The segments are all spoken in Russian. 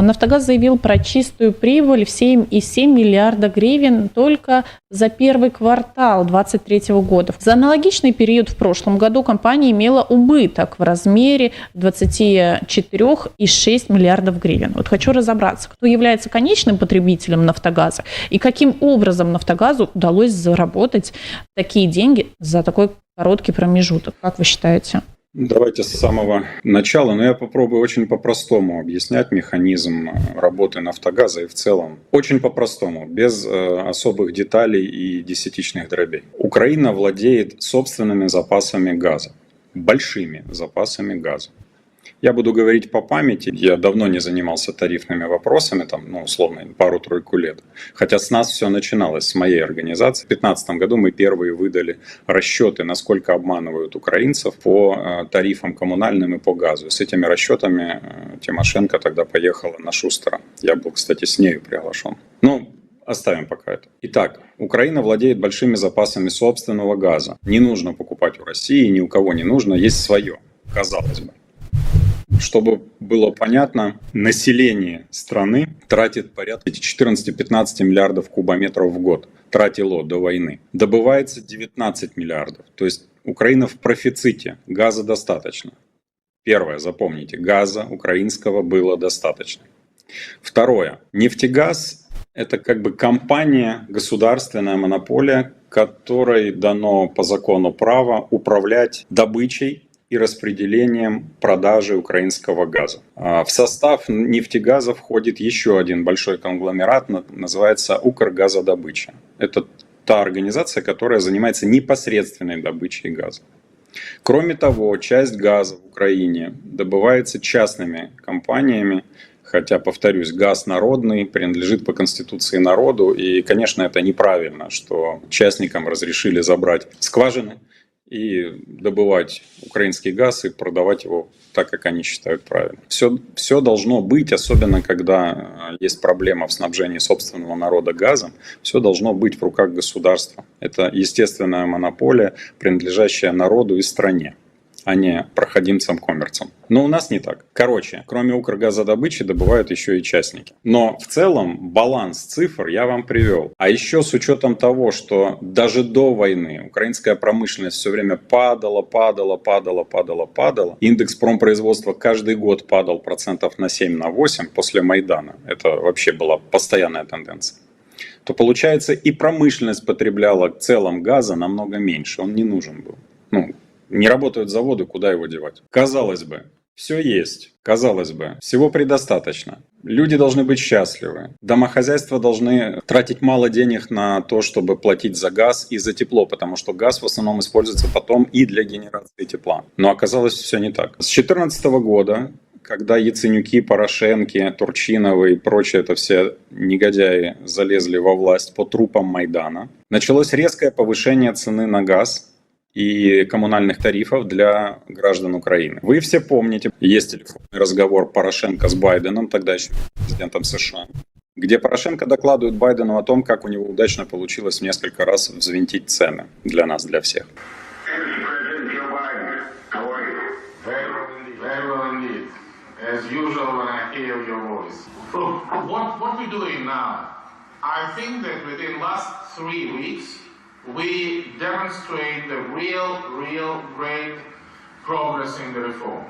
«Нафтогаз» заявил про чистую прибыль в 7,7 миллиарда гривен только за первый квартал 2023 года. За аналогичный период в прошлом году компания имела убыток в размере 24,6 миллиардов гривен. Вот хочу разобраться, кто является конечным потребителем «Нафтогаза» и каким образом «Нафтогазу» удалось заработать такие деньги за такой короткий промежуток. Как вы считаете? Давайте с самого начала, но я попробую очень по-простому объяснять механизм работы «Нафтогаза» и в целом. Очень по-простому, без особых деталей и десятичных дробей. Украина владеет собственными запасами газа, большими запасами газа. Я буду говорить по памяти, я давно не занимался тарифными вопросами, условно, пару-тройку лет. Хотя с нас все начиналось, с моей организации. В 2015 году мы первые выдали расчеты, насколько обманывают украинцев по тарифам коммунальным и по газу. С этими расчетами Тимошенко тогда поехала на Шустера. Я был, кстати, с нею приглашен. Оставим пока это. Итак, Украина владеет большими запасами собственного газа. Не нужно покупать у России, ни у кого не нужно, есть свое, казалось бы. Чтобы было понятно, население страны тратит порядка 14-15 миллиардов кубометров в год. Тратило до войны. Добывается 19 миллиардов. То есть Украина в профиците. Газа достаточно. Первое, запомните, газа украинского было достаточно. Второе, нефтегаз – это как бы компания, государственная монополия, которой дано по закону право управлять добычей и распределением продажи украинского газа. В состав «Нефтегаза» входит еще один большой конгломерат, называется «Укргазодобыча». Это та организация, которая занимается непосредственной добычей газа. Кроме того, часть газа в Украине добывается частными компаниями, хотя, повторюсь, газ народный, принадлежит по Конституции народу, и, конечно, это неправильно, что частникам разрешили забрать скважины и добывать украинский газ и продавать его так, как они считают правильно. Все должно быть, особенно когда есть проблема в снабжении собственного народа газом, все должно быть в руках государства. Это естественная монополия, принадлежащая народу и стране, а не проходимцам-коммерцам. Но у нас не так. Короче, кроме Укргазодобычи добывают еще и частники. Но в целом баланс цифр я вам привел. А еще с учетом того, что даже до войны украинская промышленность все время падала. Индекс промпроизводства каждый год падал процентов на 7-8 после Майдана. Это вообще была постоянная тенденция. То получается и промышленность потребляла в целом газа намного меньше. Он не нужен был. Не работают заводы, куда его девать? Казалось бы, все есть. Казалось бы, всего предостаточно. Люди должны быть счастливы. Домохозяйства должны тратить мало денег на то, чтобы платить за газ и за тепло, потому что газ в основном используется потом и для генерации тепла. Но оказалось все не так. С 2014 года, когда Яценюки, Порошенки, Турчиновы и прочие это все негодяи залезли во власть по трупам Майдана, началось резкое повышение цены на газ и коммунальных тарифов для граждан Украины. Вы все помните, есть телефонный разговор Порошенко с Байденом, тогда еще президентом США, где Порошенко докладывает Байдену о том, как у него удачно получилось в несколько раз взвинтить цены для нас, для всех. We demonstrate the real great progress in the reform.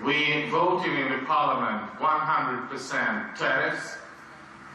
We voted in the parliament 100% tariffs,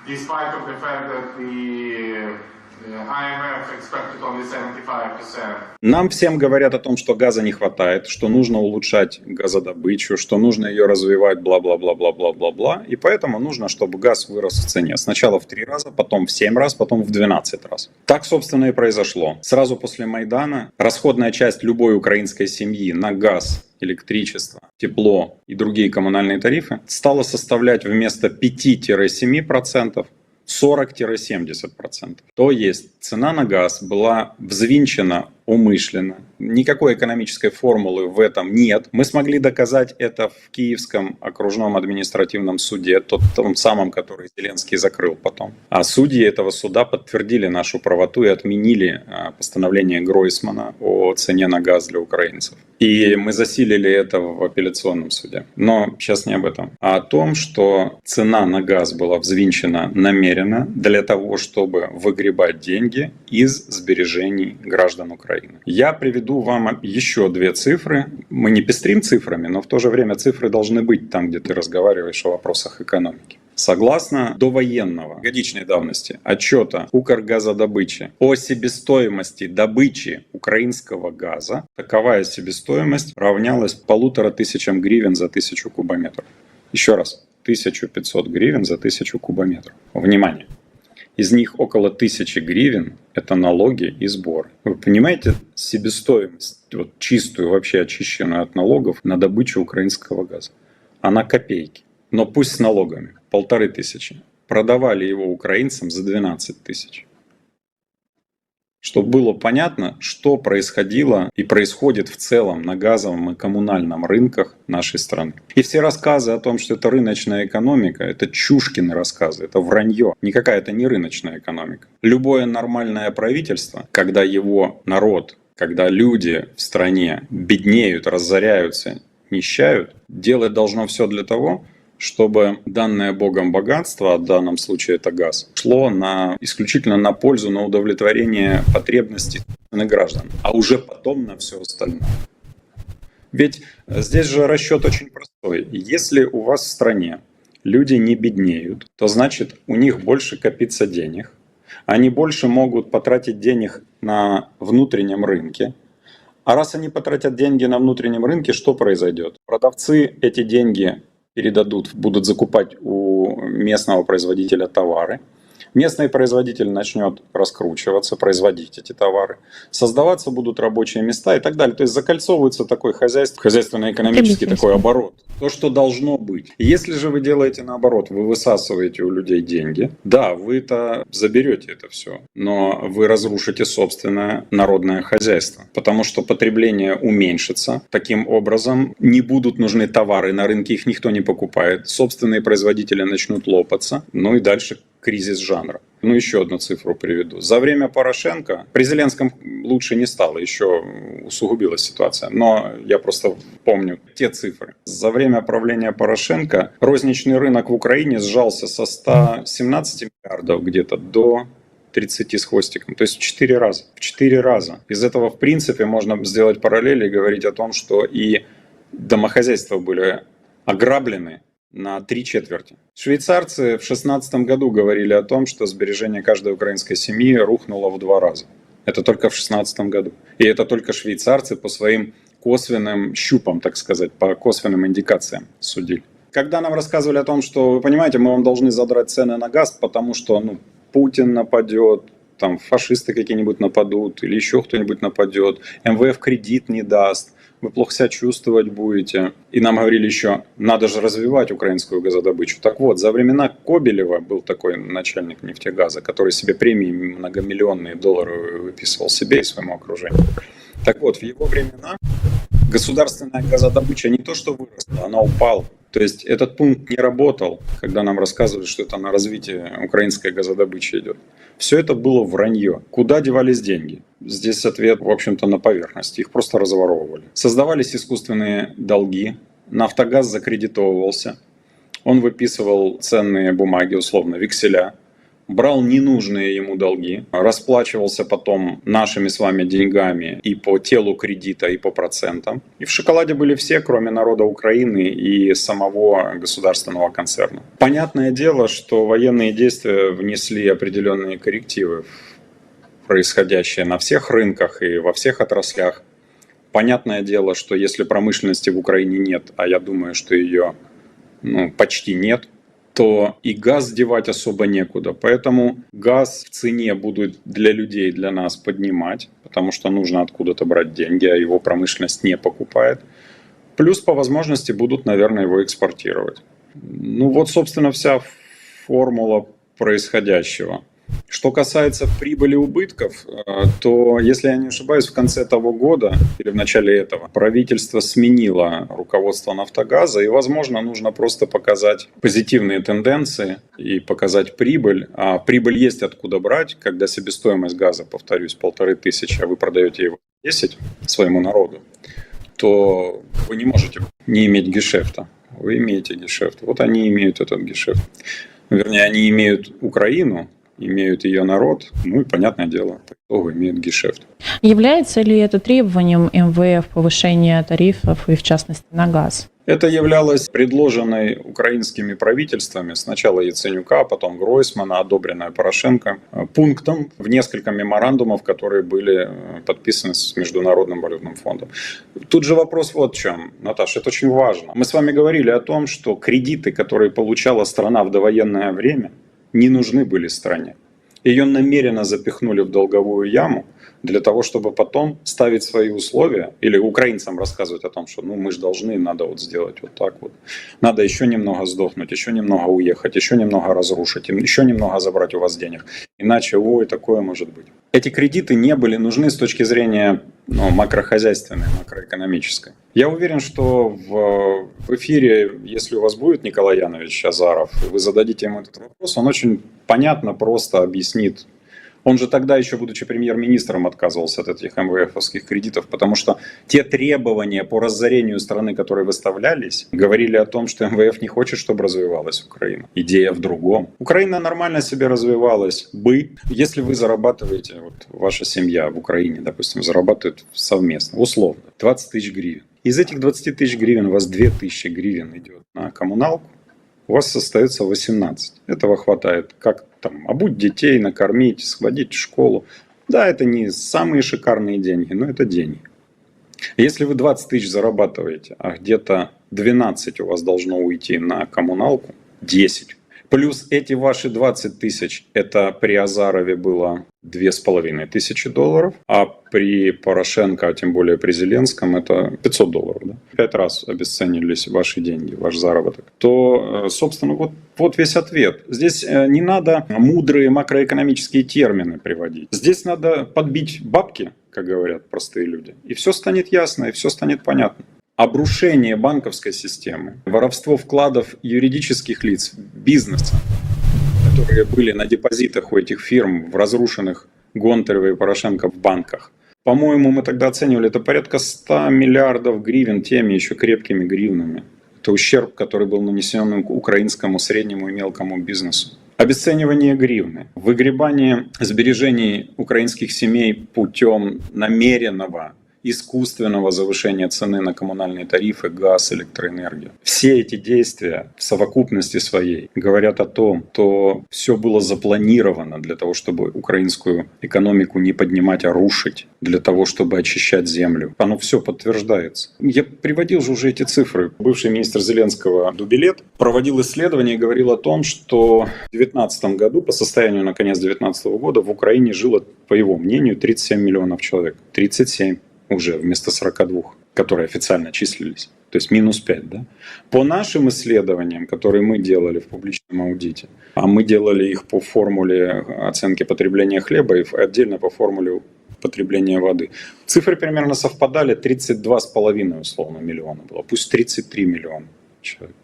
despite of the fact that the IMF expected only 75%. Нам всем говорят о том, что газа не хватает, что нужно улучшать газодобычу, что нужно ее развивать, бла-бла-бла-бла-бла-бла-бла. И поэтому нужно, чтобы газ вырос в цене. Сначала в 3 раза, потом в 7 раз, потом в 12 раз. Так, собственно, и произошло. Сразу после Майдана расходная часть любой украинской семьи на газ, электричество, тепло и другие коммунальные тарифы стала составлять вместо 5-7% 40-70%. То есть цена на газ была взвинчена умышленно. Никакой экономической формулы в этом нет. Мы смогли доказать это в Киевском окружном административном суде, том самом, который Зеленский закрыл потом. А судьи этого суда подтвердили нашу правоту и отменили постановление Гройсмана о цене на газ для украинцев. И мы засилили это в апелляционном суде. Но сейчас не об этом, а о том, что цена на газ была взвинчена намеренно для того, чтобы выгребать деньги из сбережений граждан Украины. Я приведу вам еще две цифры. Мы не пестрим цифрами, но в то же время цифры должны быть там, где ты разговариваешь о вопросах экономики. Согласно довоенного годичной давности отчета Укргазодобычи о себестоимости добычи украинского газа, таковая себестоимость равнялась 1500 гривен за 1000 кубометров. Еще раз, 1500 гривен за 1000 кубометров. Внимание! Из них около 1000 гривен – это налоги и сборы. Вы понимаете себестоимость, вот чистую, вообще очищенную от налогов, на добычу украинского газа? Она копейки. Но пусть с налогами. 1500. Продавали его украинцам за 12 000. Чтобы было понятно, что происходило и происходит в целом на газовом и коммунальном рынках нашей страны. И все рассказы о том, что это рыночная экономика, это чушкины рассказы, это вранье. Никакая это не рыночная экономика. Любое нормальное правительство, когда его народ, когда люди в стране беднеют, разоряются, нищают, делать должно все для того, чтобы данное Богом богатство, а в данном случае это газ, шло исключительно на пользу, на удовлетворение потребностей граждан, а уже потом на все остальное. Ведь здесь же расчет очень простой. Если у вас в стране люди не беднеют, то значит у них больше копится денег, они больше могут потратить денег на внутреннем рынке. А раз они потратят деньги на внутреннем рынке, что произойдет? Продавцы эти деньги будут закупать у местного производителя товары. Местный производитель начнет раскручиваться, производить эти товары. Создаваться будут рабочие места и так далее. То есть закольцовывается такой хозяйственно-экономический такой оборот. То, что должно быть. Если же вы делаете наоборот, вы высасываете у людей деньги, да, вы-то заберете это все, но вы разрушите собственное народное хозяйство. Потому что потребление уменьшится. Таким образом, не будут нужны товары, на рынке их никто не покупает. Собственные производители начнут лопаться. Ну и дальше кризис жанра. Ну, еще одну цифру приведу. За время Порошенко, при Зеленском лучше не стало, еще усугубилась ситуация, но я просто помню те цифры. За время правления Порошенко розничный рынок в Украине сжался со 117 миллиардов где-то до 30 с хвостиком, то есть в 4 раза. В 4 раза. Из этого, в принципе, можно сделать параллели и говорить о том, что и домохозяйства были ограблены на 3/4. Швейцарцы в 2016 году говорили о том, что сбережение каждой украинской семьи рухнуло в 2 раза. Это только в 2016 году. И это только швейцарцы по своим косвенным щупам, так сказать, по косвенным индикациям судили. Когда нам рассказывали о том, что, вы понимаете, мы вам должны задрать цены на газ, потому что Путин нападет, там фашисты какие-нибудь нападут, или еще кто-нибудь нападет, МВФ кредит не даст, вы плохо себя чувствовать будете. И нам говорили еще, надо же развивать украинскую газодобычу. Так вот, за времена Кобелева был такой начальник нефтегаза, который себе премии многомиллионные доллары выписывал себе и своему окружению. Так вот, в его времена государственная газодобыча не то что выросла, она упала. То есть этот пункт не работал, когда нам рассказывали, что это на развитие украинской газодобычи идет. Все это было вранье. Куда девались деньги? Здесь ответ, в общем-то, на поверхности. Их просто разворовывали. Создавались искусственные долги. Нафтогаз закредитовывался. Он выписывал ценные бумаги, условно, векселя. Брал ненужные ему долги, расплачивался потом нашими с вами деньгами и по телу кредита, и по процентам. И в шоколаде были все, кроме народа Украины и самого государственного концерна. Понятное дело, что военные действия внесли определенные коррективы в происходящее на всех рынках и во всех отраслях. Понятное дело, что если промышленности в Украине нет, а я думаю, что ее почти нет, то и газ девать особо некуда. Поэтому газ в цене будут для людей, для нас поднимать, потому что нужно откуда-то брать деньги, а его промышленность не покупает. Плюс по возможности будут, наверное, его экспортировать. Вот, собственно, вся формула происходящего. Что касается прибыли и убытков, то, если я не ошибаюсь, в конце того года или в начале этого правительство сменило руководство «Нафтогаза», и, возможно, нужно просто показать позитивные тенденции и показать прибыль. А прибыль есть откуда брать, когда себестоимость газа, повторюсь, 1500, а вы продаете его 10 своему народу, то вы не можете не иметь гешефта. Вы имеете гешефт. Вот они имеют этот гешефт. Вернее, они имеют Украину, имеют ее народ, ну и, понятное дело, по итогу имеют гешефт. Является ли это требованием МВФ повышение тарифов и, в частности, на газ? Это являлось предложенной украинскими правительствами, сначала Яценюка, а потом Гройсмана, одобренная Порошенко, пунктом в несколько меморандумов, которые были подписаны с Международным валютным фондом. Тут же вопрос вот в чем, Наташа, это очень важно. Мы с вами говорили о том, что кредиты, которые получала страна в довоенное время, не нужны были стране. Ее намеренно запихнули в долговую яму для того, чтобы потом ставить свои условия или украинцам рассказывать о том, что ну мы же должны, надо вот сделать вот так вот. Надо еще немного сдохнуть, еще немного уехать, еще немного разрушить, еще немного забрать у вас денег. Иначе, ой, такое может быть. Эти кредиты не были нужны с точки зрения макрохозяйственной, макроэкономической. Я уверен, что в эфире, если у вас будет Николай Янович Азаров, вы зададите ему этот вопрос, он очень понятно, просто объяснит. Он же тогда, еще будучи премьер-министром, отказывался от этих МВФовских кредитов, потому что те требования по разорению страны, которые выставлялись, говорили о том, что МВФ не хочет, чтобы развивалась Украина. Идея в другом. Украина нормально себе развивалась бы, если вы зарабатываете, вот ваша семья в Украине, допустим, зарабатывает совместно, условно, 20 тысяч гривен. Из этих 20 тысяч гривен у вас 2 тысячи гривен идет на коммуналку, у вас остается 18. Этого хватает, как там, обуть детей, накормить, сводить в школу. Да, это не самые шикарные деньги, но это деньги. Если вы 20 тысяч зарабатываете, а где-то 12 у вас должно уйти на коммуналку, 10. Плюс эти ваши 20 тысяч, это при Азарове было $2500, а при Порошенко, а тем более при Зеленском, это $500. Да? 5 раз обесценились ваши деньги, ваш заработок. То, собственно, вот весь ответ. Здесь не надо мудрые макроэкономические термины приводить. Здесь надо подбить бабки, как говорят простые люди, и все станет ясно, и все станет понятно. Обрушение банковской системы, воровство вкладов юридических лиц, бизнеса, которые были на депозитах у этих фирм в разрушенных Гонтаревой и Порошенко в банках. По-моему, мы тогда оценивали это порядка 100 миллиардов гривен теми еще крепкими гривнами. Это ущерб, который был нанесен украинскому среднему и мелкому бизнесу. Обесценивание гривны, выгребание сбережений украинских семей путем намеренного искусственного завышения цены на коммунальные тарифы, газ, электроэнергию. Все эти действия в совокупности своей говорят о том, что все было запланировано для того, чтобы украинскую экономику не поднимать, а рушить, для того, чтобы очищать землю. Оно все подтверждается. Я приводил же уже эти цифры. Бывший министр Зеленского Дубилет проводил исследование и говорил о том, что в 2019 году, по состоянию на конец 2019 года, в Украине жило, по его мнению, 37 миллионов человек. 37. Уже вместо 42, которые официально числились. То есть минус 5. Да? По нашим исследованиям, которые мы делали в публичном аудите, а мы делали их по формуле оценки потребления хлеба и отдельно по формуле потребления воды, цифры примерно совпадали, 32,5 условно миллиона было, пусть 33 миллиона человек.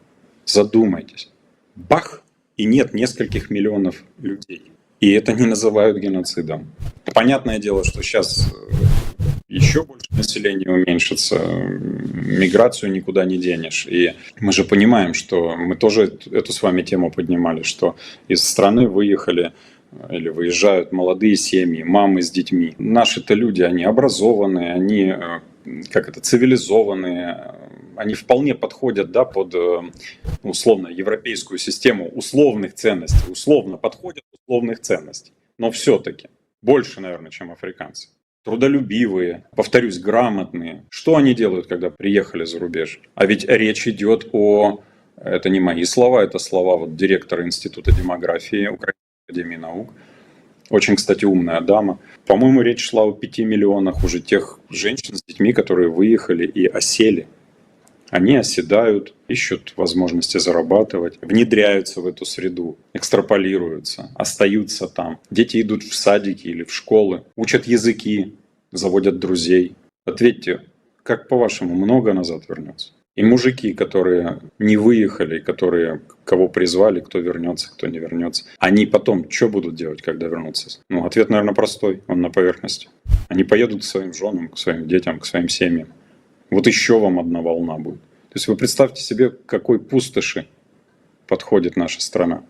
Задумайтесь. Бах! И нет нескольких миллионов людей. И это не называют геноцидом. Понятное дело, что сейчас еще больше населения уменьшится, миграцию никуда не денешь. И мы же понимаем, что мы тоже эту с вами тему поднимали, что из страны выехали или выезжают молодые семьи, мамы с детьми. Наши-то люди, они образованные, они цивилизованные, они вполне подходят, да, под условно европейскую систему условных ценностей, условно подходят условных ценностей. Но все-таки больше, наверное, чем африканцы. Трудолюбивые, повторюсь, грамотные. Что они делают, когда приехали за рубеж? А ведь речь идет о... Это не мои слова, это слова директора Института демографии Украинской академии наук. Очень, кстати, умная дама. По-моему, речь шла о 5 миллионах уже тех женщин с детьми, которые выехали и осели. Они оседают ищут возможности зарабатывать, внедряются в эту среду, экстраполируются, остаются там. Дети идут в садики или в школы, учат языки, заводят друзей. Ответьте, как по-вашему, много назад вернется? И мужики, которые не выехали, кого призвали, кто вернется, кто не вернется, они потом что будут делать, когда вернутся? Ну, ответ, наверное, простой, он на поверхности. Они поедут к своим женам, к своим детям, к своим семьям. Вот еще вам одна волна будет. То есть вы представьте себе, к какой пустоши подходит наша страна.